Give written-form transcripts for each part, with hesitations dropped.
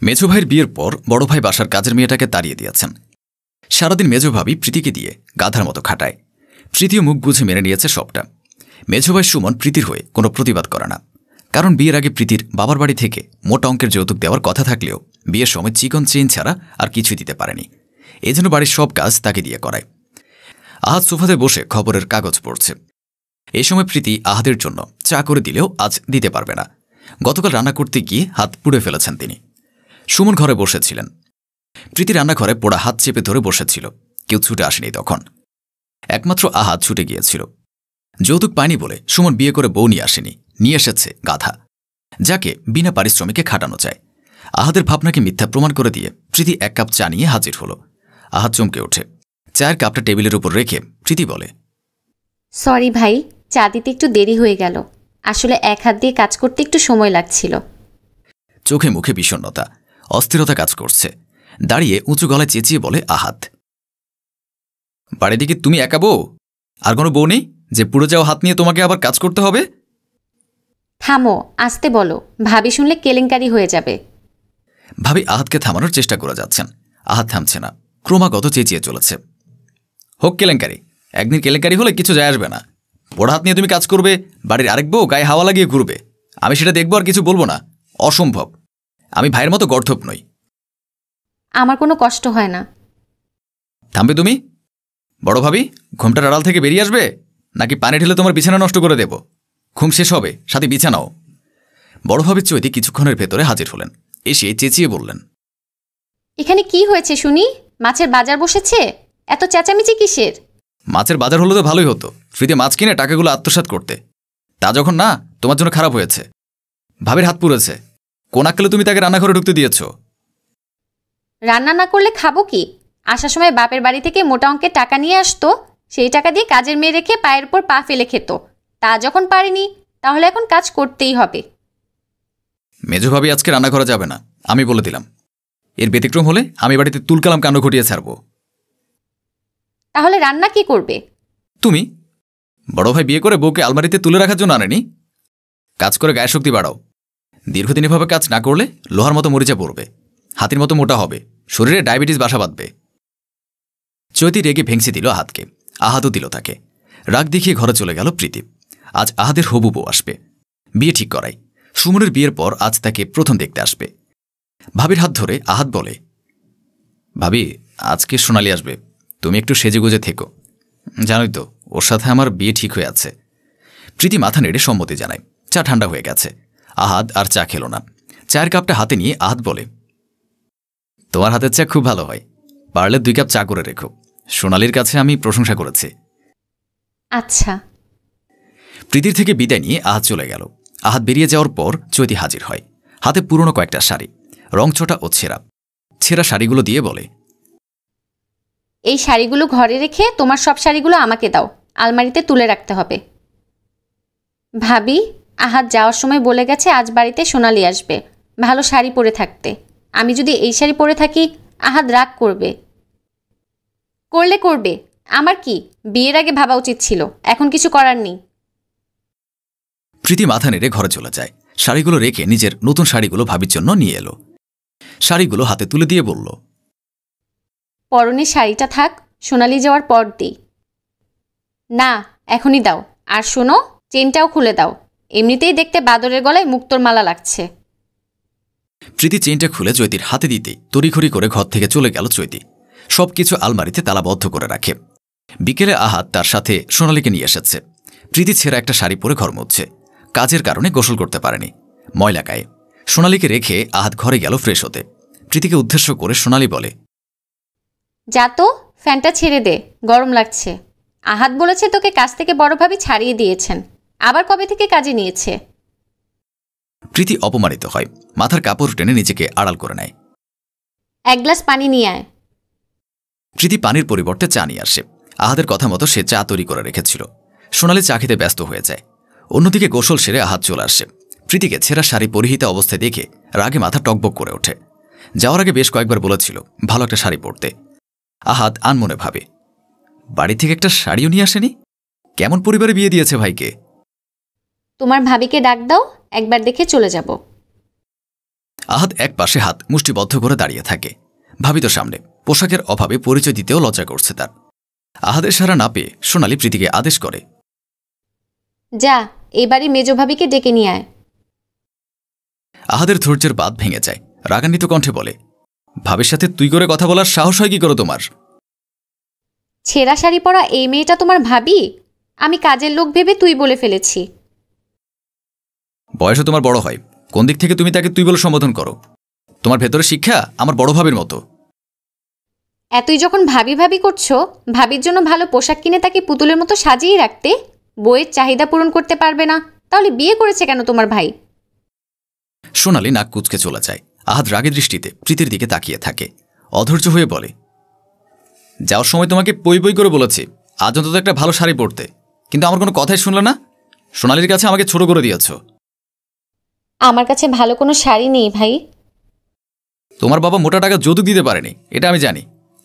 মেজো ভাইয়ের বিয়ের পর বড় ভাই বাসার কাজের মেয়েটাকে তাড়িয়ে দিয়েছেন। সারাদিন মেজো ভাবি প্রীতিকে দিয়ে গাধার মতো খাটায়। প্রীতিও মুখ বুঝে মেনে নিয়েছে সবটা। মেজো ভাই সুমন প্রীতির হয়ে কোনো প্রতিবাদ করে না, কারণ বিয়ের আগে প্রীতির বাবার বাড়ি থেকে মোটা অঙ্কের যৌতুক দেওয়ার কথা থাকলেও বিয়ের সময় চিকন চেইন ছাড়া আর কিছুই দিতে পারেনি। এজন্য বাড়ির সব কাজ তাকে দিয়ে করায়। আহাদ সোফাতে বসে খবরের কাগজ পড়ছে। এই সময় প্রীতি আহাদের জন্য চা করে দিলেও আজ দিতে পারবে না। গতকাল রান্না করতে গিয়ে হাত পুড়ে ফেলেছেন তিনি। সুমন ঘরে বসেছিলেন। প্রীতি রান্নাঘরে পোড়া হাত চেপে ধরে বসেছিল। কেউ ছুটে আসেনি তখন। একমাত্র আহাদ ছুটে গিয়েছিল। যৌতুক পায়নি বলে সুমন বিয়ে করে বউ নিয়ে আসেনি, নিয়ে এসেছে গাধা, যাকে বিনা পারিশ্রমিকে খাটানো যায়। আহাদের ভাবনাকে মিথ্যা প্রমাণ করে দিয়ে প্রীতি এক কাপ চা নিয়ে হাজির হল। আহাদ চমকে ওঠে। চায়ের কাপটা টেবিলের উপর রেখে প্রীতি বলে, সরি ভাই, চা দিতে একটু দেরি হয়ে গেল। আসলে এক হাত দিয়ে কাজ করতে একটু সময় লাগছিল। চোখে মুখে বিষণ্ণতা, অস্থিরতা কাজ করছে। দাঁড়িয়ে উঁচু গলায় চেঁচিয়ে বলে আহাদ, বাড়ির দিকে তুমি একা বউ? আর কোনো বউ নেই যে পুড়ে যাওয়া হাত নিয়ে তোমাকে আবার কাজ করতে হবে? থামো, আসতে বলো, ভাবি শুনলে কেলেঙ্কারি হয়ে যাবে। ভাবি আহাদকে থামানোর চেষ্টা করে যাচ্ছেন। আহাদ থামছে না, ক্রমাগত চেঁচিয়ে চলেছে। হোক কেলেঙ্কারি, একদিন কেলেঙ্কারি হলে কিছু যায় আসবে না। পোড়া হাত নিয়ে তুমি কাজ করবে, বাড়ির আরেক বউ গায়ে হাওয়া লাগিয়ে ঘুরবে, আমি সেটা দেখবো আর কিছু বলবো না? অসম্ভব। আমি ভাইয়ের মতো গর্ধপ নই। আমার কোনো কষ্ট হয় না। থামবে তুমি? বড় ভাবি, ঘুমটার আড়াল থেকে বেরিয়ে আসবে, নাকি পানি ঢেলে তোমার বিছানা নষ্ট করে দেব? ঘুম শেষ হবে, সাথে বিছানাও। বড় ভাবির চৈতি কিছুক্ষণের ভেতরে হাজির হলেন। এসে চেঁচিয়ে বললেন, এখানে কি হয়েছে শুনি? মাছের বাজার বসেছে? এত চেঁচামেচি কিসের? মাছের বাজার হলে তো ভালোই হতো, ফ্রিতে মাছ কিনে টাকাগুলো আত্মসাৎ করতে। তা যখন না, তোমার জন্য খারাপ হয়েছে। ভাবির হাত পুড়েছে। কোন আক্কেলে তুমি তাকে রান্নাঘরে ঢুকতে দিয়েছ? রান্না না করলে খাবো কি? আসার সময় বাপের বাড়ি থেকে মোটা অঙ্কের টাকা নিয়ে আসতো, সেই টাকা দিয়ে কাজের মেয়ে রেখে পায়ের উপর পা ফেলে খেত। তা যখন পারিনি, তাহলে এখন কাজ করতেই হবে। মেজো ভাবি আজকে রান্না করা যাবে না, আমি বলে দিলাম। এর ব্যতিক্রম হলে আমি বাড়িতে তুলকালাম কাণ্ড ঘটিয়ে ছাড়ব। তাহলে রান্না কি করবে? তুমি? বড় ভাই বিয়ে করে বউকে আলমারিতে তুলে রাখার জন্য আনেনি? কাজ করে গায়ে শক্তি বাড়াও। দীর্ঘদিন এভাবে কাজ না করলে লোহার মতো মরিচা পড়বে, হাতির মতো মোটা হবে, শরীরে ডায়াবেটিস বাসা বাঁধবে। চৈতি রেগে ভেঙচি দিল আহাদকে, আহাদও দিল তাকে। রাগ দেখিয়ে ঘরে চলে গেল প্রীতি। আজ আহাদের হবু বউ আসবে, বিয়ে ঠিক করাই। সুমনের বিয়ের পর আজ তাকে প্রথম দেখতে আসবে। ভাবির হাত ধরে আহাদ বলে, ভাবি, আজকে সোনালি আসবে, তুমি একটু সেজেগুজে থেকো। জানোই তো, ওর সাথে আমার বিয়ে ঠিক হয়ে আছে। প্রীতি মাথা নেড়ে সম্মতি জানায়। চা ঠান্ডা হয়ে গেছে। আহাদ আর চা খেল না। চায়ের কাপটা হাতে নিয়ে আহাদ বলে, তোমার হাতের চা খুব ভালো হয়, পারলে 2 কাপ চা করে রেখো। সোনালির কাছে আমি প্রশংসা করেছি। আচ্ছা। প্রীতির থেকে বিদায় নিয়ে আহাদ চলে গেল। আহাদ বেরিয়ে যাওয়ার পর চৈতি হাজির হয়, হাতে পুরনো কয়েকটা শাড়ি, রংছোটা ও ছেঁড়া। ছেঁড়া শাড়িগুলো দিয়ে বলে, এই শাড়িগুলো ঘরে রেখে তোমার সব শাড়িগুলো আমাকে দাও, আলমারিতে তুলে রাখতে হবে। ভাবি, আহাদ যাওয়ার সময় বলে গেছে আজ বাড়িতে সোনালি আসবে, ভালো শাড়ি পরে থাকতে। আমি যদি এই শাড়ি পরে থাকি, আহাদ রাগ করবে। করবে, আমার কি? বিয়ের আগে ভাবা উচিত ছিল, এখন কিছু করার নেই। প্রীতি মাথা নেড়ে ঘরে চলে যায়। শাড়িগুলো রেখে নিজের নতুন শাড়িগুলো ভাবির জন্য নিয়ে এলো। শাড়িগুলো হাতে তুলে দিয়ে বলল, পরনে শাড়িটা থাক, সোনালি যাওয়ার পর দিই। না, এখনই দাও। আর শোনো, চেনটাও খুলে দাও, এমনিতেই দেখতে বাদরের গলায় মুক্তোর মালা লাগছে। প্রীতি চেনটা খুলে চৈতির হাতে দিতেই তড়িঘড়ি করে ঘর থেকে চলে গেল চৈতি। সবকিছু আলমারিতে তালাবদ্ধ করে রাখে। বিকেলে আহাদ তার সাথে সোনালিকে নিয়ে এসেছে। প্রীতি ছেঁড়া একটা শাড়ি পরে ঘর মুছছে। কাজের কারণে গোসল করতে পারেনি, ময়লা গায়ে। সোনালিকে রেখে আহাদ ঘরে গেল ফ্রেশ হতে। প্রীতিকে উদ্দেশ্য করে সোনালি বলে, যা তো, ফ্যানটা ছেড়ে দে, গরম লাগছে। আহাদ বলেছে তোকে কাজ থেকে বড়ভাবে ছাড়িয়ে দিয়েছেন, আবার কবে থেকে কাজে নিয়েছে? প্রীতি অপমানিত হয়, মাথার কাপড় টেনে নিজেকে আড়াল করে নেয়। 1 গ্লাস পানি নিয়ে আয়। প্রীতি পানির পরিবর্তে চা নিয়ে আসে। আহাদের কথা মতো সে চা তৈরি করে রেখেছিল। সোনালি চা খেতে ব্যস্ত হয়ে যায়। অন্যদিকে গোসল সেরে আহাদ চলে আসে। প্রীতিকে ছেঁড়া শাড়ি পরিহিতা অবস্থায় দেখে রাগে মাথা টকবক করে ওঠে। যাওয়ার আগে বেশ কয়েকবার বলেছিল ভালো একটা শাড়ি পরতে। আহাদ আনমনে ভাবে, বাড়ি থেকে একটা শাড়িও নিয়ে আসেনি? কেমন পরিবারে বিয়ে দিয়েছে ভাইকে। তোমার ভাবিকে ডাক দাও, একবার দেখে চলে যাব। আহাদ এক পাশে হাত মুষ্টিবদ্ধ করে দাঁড়িয়ে থাকে। ভাবি তো সামনে, পোশাকের অভাবে পরিচয় দিতেও লজ্জা করছে তার। আহাদের সাড়া না পেয়ে সোনালি প্রীতিকে আদেশ করে, যা এবারই মেজ ভাবিকে ডেকে নিয়ে আয়। আহাদের ধৈর্যের বাঁধ ভেঙে যায়। রাগান্বিত কণ্ঠে বলে, ভাবির সাথে তুই করে কথা বলার সাহস হয় কি করো তোমার? ছেঁড়া শাড়ি পরা এই মেয়েটা তোমার ভাবি? আমি কাজের লোক ভেবে তুই বলে ফেলেছি। বয়সে তোমার বড় হয়, কোন দিক থেকে তুমি তাকে তুই বলে সম্বোধন করো? তোমার ভেতরে শিক্ষা আমার বড় ভাবির মতো। এতই যখন ভাবি ভাবি করছো, ভাবির জন্য ভালো পোশাক কিনে তাকে পুতুলের মতো সাজিয়ে রাখতে। বইয়ের চাহিদা পূরণ করতে পারবে না, তাহলে বিয়ে করেছে কেন তোমার ভাই? সোনালি নাক কুচকে চলে যায়। আহাদ রাগের দৃষ্টিতে প্রীতির দিকে তাকিয়ে থাকে। অধৈর্য হয়ে বলে, যাওয়ার সময় তোমাকে পই পই করে বলেছি আজ অন্তত একটা ভালো শাড়ি পরতে, কিন্তু আমার কোনো কথাই শুনলে না। সোনালির কাছে আমাকে ছোট করে দিয়েছ। আমার কাছে ভালো কোনো শাড়ি নেই ভাই। তোমার বাবা মোটা টাকা যৌতুক দিতে পারেনি, এটা আমি জানি।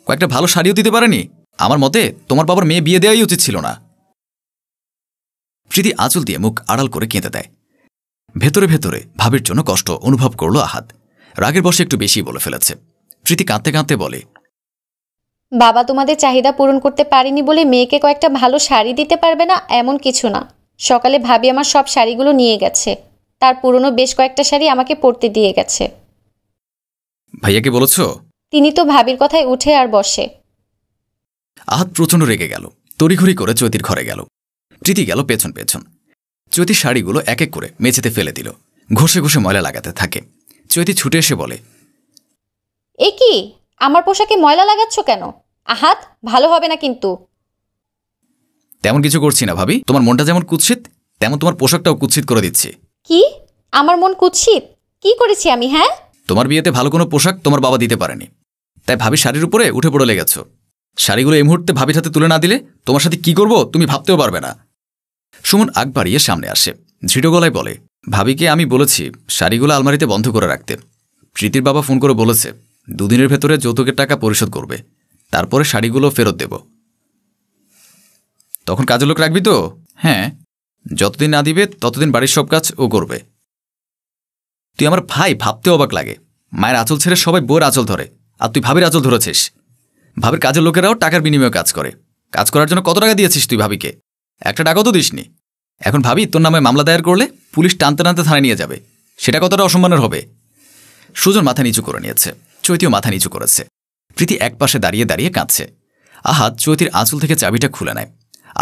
কয়েকটা ভালো শাড়িও দিতে পারেনি। আমার মতে তোমার বাবার মেয়ে বিয়ে দেওয়াই উচিত ছিল না। প্রীতি আঁচল দিয়ে মুখ আড়াল করে কেঁদে দেয়। ভেতরে ভেতরে ভাবির জন্য কষ্ট অনুভব করল আহাদ। রাগের বশে একটু বেশি বলে ফেলেছে। প্রীতি কাঁদতে কাঁদতে বলে, বাবা তোমাদের চাহিদা পূরণ করতে পারেনি বলে মেয়েকে কয়েকটা ভালো শাড়ি দিতে পারবে না এমন কিছু না। সকালে ভাবি আমার সব শাড়িগুলো নিয়ে গেছে। তার পুরনো বেশ কয়েকটা শাড়ি আমাকে পরতে দিয়ে গেছে। ভাইয়াকে বলেছ? তিনি তো ভাবির কথায় উঠে আর বসে। আহাদ প্রচণ্ড রেগে গেল। তড়িঘড়ি করে চৈতির ঘরে গেল। প্রীতি গেল পেছন পেছন। চৈতি শাড়িগুলো এক এক করে মেঝেতে ফেলে দিল। ঘষে ঘষে ময়লা লাগাতে থাকে। চৈতি ছুটে এসে বলে, এ কি, আমার পোশাকে ময়লা লাগাচ্ছ কেন? আহাত, ভালো হবে না কিন্তু। তেমন কিছু করছি না ভাবি, তোমার মনটা যেমন কুৎসিত তেমন তোমার পোশাকটাও কুৎসিত করে দিচ্ছি। কি? আমার মন কুৎসিত? কি করেছি আমি? হ্যাঁ, তোমার বিয়েতে ভালো কোনো পোশাক তোমার বাবা দিতে পারেনি, তাই ভাবি শাড়ির উপরে উঠে পড়ে লেগেছ। শাড়িগুলো এই মুহূর্তে ভাবির হাতে তুলে না দিলে তোমার সাথে কি করব তুমি ভাবতেও পারবে না। সুমন আগ বাড়িয়ে সামনে আসে। দৃঢ় গলায় বলে, ভাবিকে আমি বলেছি শাড়িগুলো আলমারিতে বন্ধ করে রাখতে। প্রীতির বাবা ফোন করে বলেছে 2 দিনের ভেতরে যৌতুকের টাকা পরিশোধ করবে, তারপরে শাড়িগুলো ফেরত দেব। তখন কাজের লোক রাখবি তো? হ্যাঁ, যতদিন না দিবে ততদিন বাড়ির সব কাজ ও করবে। তুই আমার ভাই, ভাবতে অবাক লাগে। মায়ের আঁচল ছেড়ে সবাই বউয়ের আঁচল ধরে, আর তুই ভাবির আঁচল ধরেছিস। ভাবির কাজের লোকেরাও টাকার বিনিময়ে কাজ করে। কাজ করার জন্য কত টাকা দিয়েছিস তুই ভাবিকে? একটা টাকাও তো দিসনি। এখন ভাবি তোর নামে মামলা দায়ের করলে পুলিশ টানতে টানতে থানায় নিয়ে যাবে, সেটা কতটা অসম্মানের হবে। সুজন মাথা নিচু করে নিয়েছে, চৈতিও মাথা নিচু করেছে। প্রীতি এক পাশে দাঁড়িয়ে দাঁড়িয়ে কাঁদছে। আহাদ চৈতির আঁচল থেকে চাবিটা খুলে নেয়।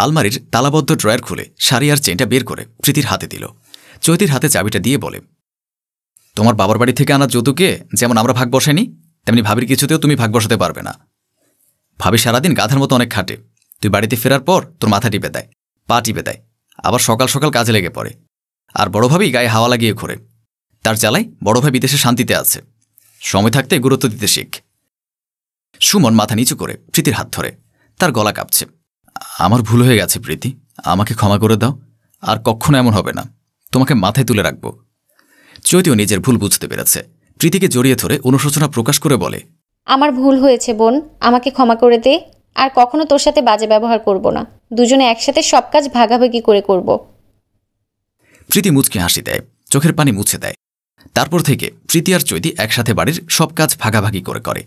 আলমারির তালাবদ্ধ ড্রয়ার খুলে শাড়ি আর চেনটা বের করে প্রীতির হাতে দিল। চৈতির হাতে চাবিটা দিয়ে বলে, তোমার বাবার বাড়ি থেকে আনা যৌতুকে যেমন আমরা ভাগ বসাইনি, তেমনি ভাবির কিছুতেও তুমি ভাগ বসাতে পারবে না। ভাবি সারাদিন গাধার মতো অনেক খাটে। তুই বাড়িতে ফেরার পর তোর মাথা টিপে দেয়, পা টিপে দেয়, আবার সকাল সকাল কাজে লেগে পড়ে। আর বড় ভাবি গায়ে হাওয়া লাগিয়ে ঘোরে। তার জ্বালায় বড় ভাই বিদেশে শান্তিতে আছে। সময় থাকতে গুরুত্ব দিতে শিখ। সুমন মাথা নিচু করে প্রীতির হাত ধরে। তার গলা কাঁপছে। আমার ভুল হয়ে গেছে প্রীতি, আমাকে ক্ষমা করে দাও। আর কখনো এমন হবে না, তোমাকে মাথায় তুলে রাখব। চৈতিও নিজের ভুল বুঝতে পেরেছে। প্রীতিকে জড়িয়ে ধরে অনুশোচনা প্রকাশ করে বলে, আমার ভুল হয়েছে বোন, আমাকে ক্ষমা করে দে। আর কখনো তোর সাথে বাজে ব্যবহার করব না। দুজনে একসাথে সব কাজ ভাগাভাগি করে করব। প্রীতি মুচকি হাসি দেয়, চোখের পানি মুছে দেয়। তারপর থেকে প্রীতি আর চৈতি একসাথে বাড়ির সব কাজ ভাগাভাগি করে।